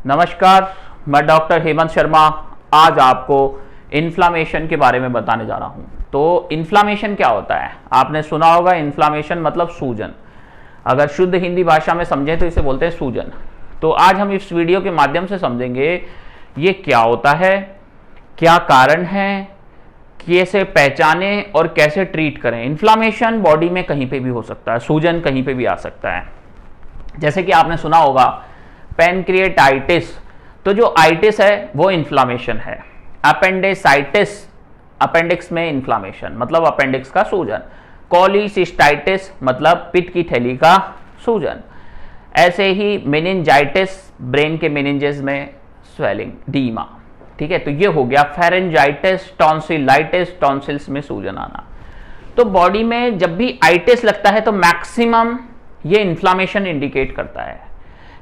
नमस्कार, मैं डॉक्टर हेमंत शर्मा आज आपको इन्फ्लामेशन के बारे में बताने जा रहा हूं। तो इन्फ्लामेशन क्या होता है? आपने सुना होगा, इन्फ्लामेशन मतलब सूजन। अगर शुद्ध हिंदी भाषा में समझें तो इसे बोलते हैं सूजन। तो आज हम इस वीडियो के माध्यम से समझेंगे ये क्या होता है, क्या कारण है, कैसे पहचाने और कैसे ट्रीट करें। इन्फ्लामेशन बॉडी में कहीं पे भी हो सकता है, सूजन कहीं पे भी आ सकता है। जैसे कि आपने सुना होगा पैनक्रिएटाइटिस, तो जो आइटिस है वो इन्फ्लामेशन है। अपेंडिसाइटिस, अपेंडिक्स में इन्फ्लामेशन मतलब अपेंडिक्स का सूजन। कॉलीसिस्टाइटिस मतलब पित्त की थैली का सूजन। ऐसे ही मेनिंजाइटिस, ब्रेन के मेनिंजेस में स्वेलिंग, डीमा। ठीक है, तो ये हो गया फेरेंजाइटिस, टॉन्सिलाइटिस, टॉन्सिल्स में सूजन आना। तो बॉडी में जब भी आइटिस लगता है तो मैक्सिमम ये इन्फ्लामेशन इंडिकेट करता है।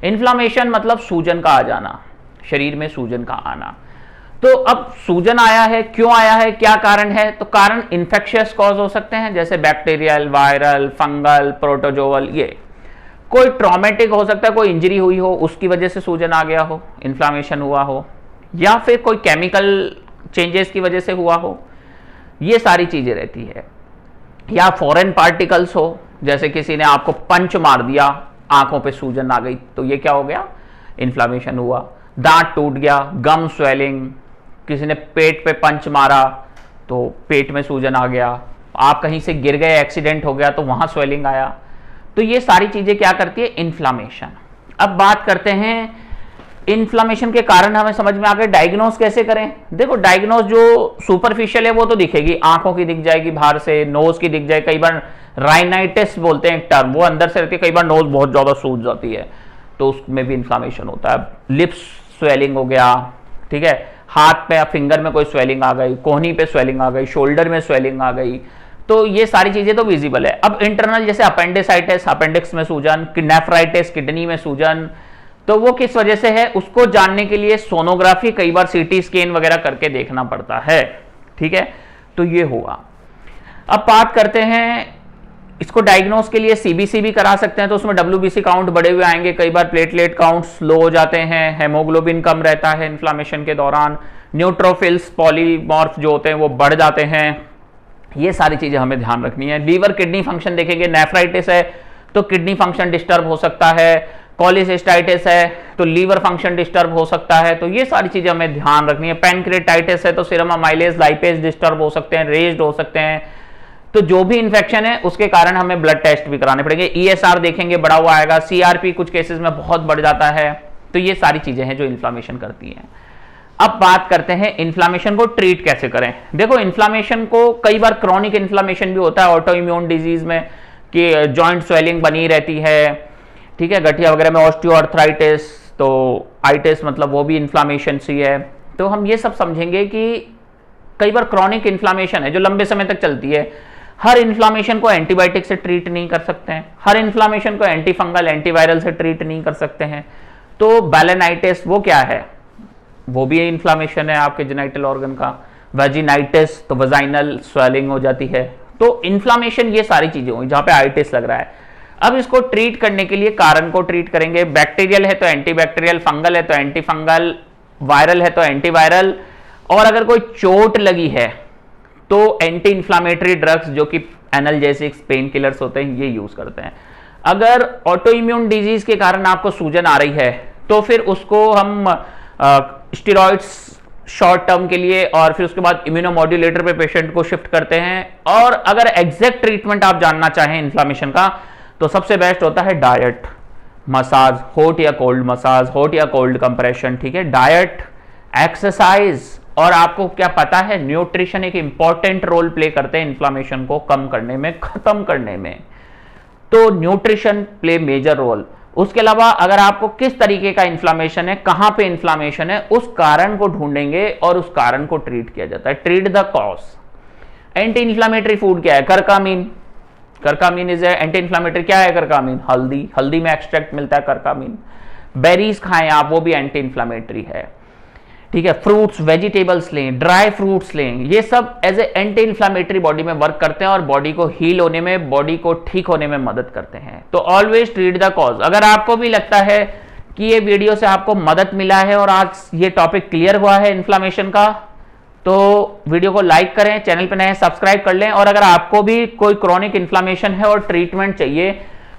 इन्फ्लामेशन मतलब सूजन का आ जाना, शरीर में सूजन का आना। तो अब सूजन आया है, क्यों आया है, क्या कारण है? तो कारण इन्फेक्शियस कॉज हो सकते हैं, जैसे बैक्टीरियल, वायरल, फंगल, प्रोटोजोअल। ये कोई ट्रॉमेटिक हो सकता है, कोई इंजरी हुई हो उसकी वजह से सूजन आ गया हो, इन्फ्लामेशन हुआ हो, या फिर कोई केमिकल चेंजेस की वजह से हुआ हो। ये सारी चीजें रहती है। या फॉरेन पार्टिकल्स हो, जैसे किसी ने आपको पंच मार दिया, आंखों पे सूजन आ गई, तो ये क्या हो गया, इन्फ्लामेशन हुआ। दांत टूट गया, गम स्वेलिंग, किसी ने पेट पे पंच मारा तो पेट में सूजन आ गया। आप कहीं से गिर गए, एक्सीडेंट हो गया तो वहां स्वेलिंग आया। तो ये सारी चीजें क्या करती है, इन्फ्लामेशन। अब बात करते हैं इन्फ्लामेशन के कारण, हमें समझ में आ गए डायग्नोज कैसे करें। देखो, डायग्नोज जो सुपरफिशियल है वो तो दिखेगी, आंखों की दिख जाएगी बाहर से, नोज की दिख जाए। कई बार राइनाइटिस बोलते हैं एक टर्म, वो अंदर से रहती है, कई बार नोज बहुत ज्यादा सूज जाती है तो उसमें भी इन्फ्लामेशन होता है। लिप्स स्वेलिंग हो गया, ठीक है, हाथ पे या फिंगर में कोई स्वेलिंग आ गई, कोहनी पे स्वेलिंग आ गई, शोल्डर में स्वेलिंग आ गई, तो ये सारी चीजें तो विजिबल है। अब इंटरनल जैसे अपेंडिसाइटिस, अपेंडिक्स में सूजन, नेफ्राइटिस, किडनी में सूजन, तो वो किस वजह से है उसको जानने के लिए सोनोग्राफी, कई बार सीटी स्कैन वगैरह करके देखना पड़ता है। ठीक है, तो ये हुआ। अब बात करते हैं इसको डायग्नोस के लिए सीबीसी भी करा सकते हैं, तो उसमें डब्ल्यूबीसी काउंट बढ़े हुए आएंगे, कई बार प्लेटलेट काउंट स्लो हो जाते हैं, हेमोग्लोबिन कम रहता है इन्फ्लामेशन के दौरान, न्यूट्रोफिल्स, पॉलीमॉर्फ जो होते हैं वो बढ़ जाते हैं। ये सारी चीजें हमें ध्यान रखनी है। लीवर किडनी फंक्शन देखेंगे, नेफ्राइटिस है तो किडनी फंक्शन डिस्टर्ब हो सकता है, कॉलीसिस्टाइटिस है तो लीवर फंक्शन डिस्टर्ब हो सकता है, तो ये सारी चीजें हमें ध्यान रखनी है। पैनक्रिएटाइटिस है तो सीरम अमाइलेज, लाइपेज डिस्टर्ब हो सकते हैं, रेज्ड हो सकते हैं। तो जो भी इन्फेक्शन है उसके कारण हमें ब्लड टेस्ट भी कराने पड़ेंगे। ईएसआर देखेंगे, बढ़ा हुआ आएगा, सीआरपी कुछ केसेस में बहुत बढ़ जाता है। तो ये सारी चीजें हैं जो इन्फ्लामेशन करती हैं। अब बात करते हैं इन्फ्लामेशन को ट्रीट कैसे करें। देखो, इन्फ्लामेशन को कई बार क्रॉनिक इन्फ्लामेशन भी होता है ऑटो इम्यून डिजीज में, कि जॉइंट स्वेलिंग बनी रहती है, ठीक है, गठिया वगैरह में ऑस्टियोआर्थराइटिस, तो आइटिस मतलब वो भी इन्फ्लामेशन सी है। तो हम ये सब समझेंगे कि कई बार क्रॉनिक इन्फ्लामेशन है जो लंबे समय तक चलती है। हर इन्फ्लामेशन को एंटीबायोटिक से ट्रीट नहीं कर सकते हैं, हर इन्फ्लामेशन को एंटी फंगल, एंटीवायरल से ट्रीट नहीं कर सकते हैं। तो बैलेनाइटिस वो क्या है, वो भी इन्फ्लामेशन है आपके जेनिटल ऑर्गन का। वेजिनाइटिस तो वजाइनल स्वेलिंग हो जाती है। तो इन्फ्लामेशन ये सारी चीजें हुई जहां पे आइटिस लग रहा है। अब इसको ट्रीट करने के लिए कारण को ट्रीट करेंगे। बैक्टीरियल है तो एंटीबैक्टीरियल, फंगल है तो एंटी फंगल, वायरल है तो एंटीवायरल, और अगर कोई चोट लगी है तो एंटी इंफ्लामेटरी ड्रग्स जो कि एनाल्जेसिक्स, पेन किलर्स होते हैं, ये यूज करते हैं। अगर ऑटो इम्यून डिजीज के कारण आपको सूजन आ रही है तो फिर उसको हम स्टेरॉइड्स शॉर्ट टर्म के लिए और फिर उसके बाद इम्यूनोमॉड्यूलेटर पे पेशेंट को शिफ्ट करते हैं। और अगर एग्जैक्ट ट्रीटमेंट आप जानना चाहें इन्फ्लामेशन का तो सबसे बेस्ट होता है डाइट, मसाज, हॉट या कोल्ड मसाज, हॉट या कोल्ड कंप्रेशन। ठीक है, डाइट, एक्सरसाइज, और आपको क्या पता है, न्यूट्रिशन एक इंपॉर्टेंट रोल प्ले करते हैं इन्फ्लामेशन को कम करने में, खत्म करने में। तो न्यूट्रिशन प्ले मेजर रोल। उसके अलावा अगर आपको किस तरीके का इन्फ्लामेशन है, कहां पे इन्फ्लामेशन है, उस कारण को ढूंढेंगे और उस कारण को ट्रीट किया जाता है। Treat the cause. Anti inflammatory food क्या है, करकामीन। करकामीन इज एंटी इन्फ्लामेटरी। क्या है करकामीन, हल्दी, हल्दी में एक्सट्रैक्ट मिलता है करकामीन। बेरीज खाएं आप, वो भी एंटी इन्फ्लामेटरी है। ठीक है, फ्रूट्स, वेजिटेबल्स लें, ड्राई फ्रूट्स लें, ये सब as a anti inflammatory body में वर्क करते हैं और बॉडी को हील होने में, बॉडी को ठीक होने में मदद करते हैं। तो ऑलवेज ट्रीट द कॉज। अगर आपको भी लगता है कि ये वीडियो से आपको मदद मिला है और आज ये टॉपिक क्लियर हुआ है इन्फ्लामेशन का, तो वीडियो को लाइक करें, चैनल पे नए सब्सक्राइब कर लें। और अगर आपको भी कोई क्रॉनिक इन्फ्लामेशन है और ट्रीटमेंट चाहिए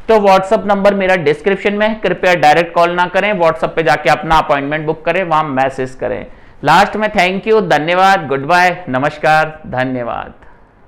तो व्हाट्सअप नंबर मेरा डिस्क्रिप्शन में है, कृपया डायरेक्ट कॉल ना करें, व्हाट्सअप पे जाके अपना अपॉइंटमेंट बुक करें, वहां मैसेज करें। लास्ट में थैंक यू, धन्यवाद, गुड बाय, नमस्कार, धन्यवाद।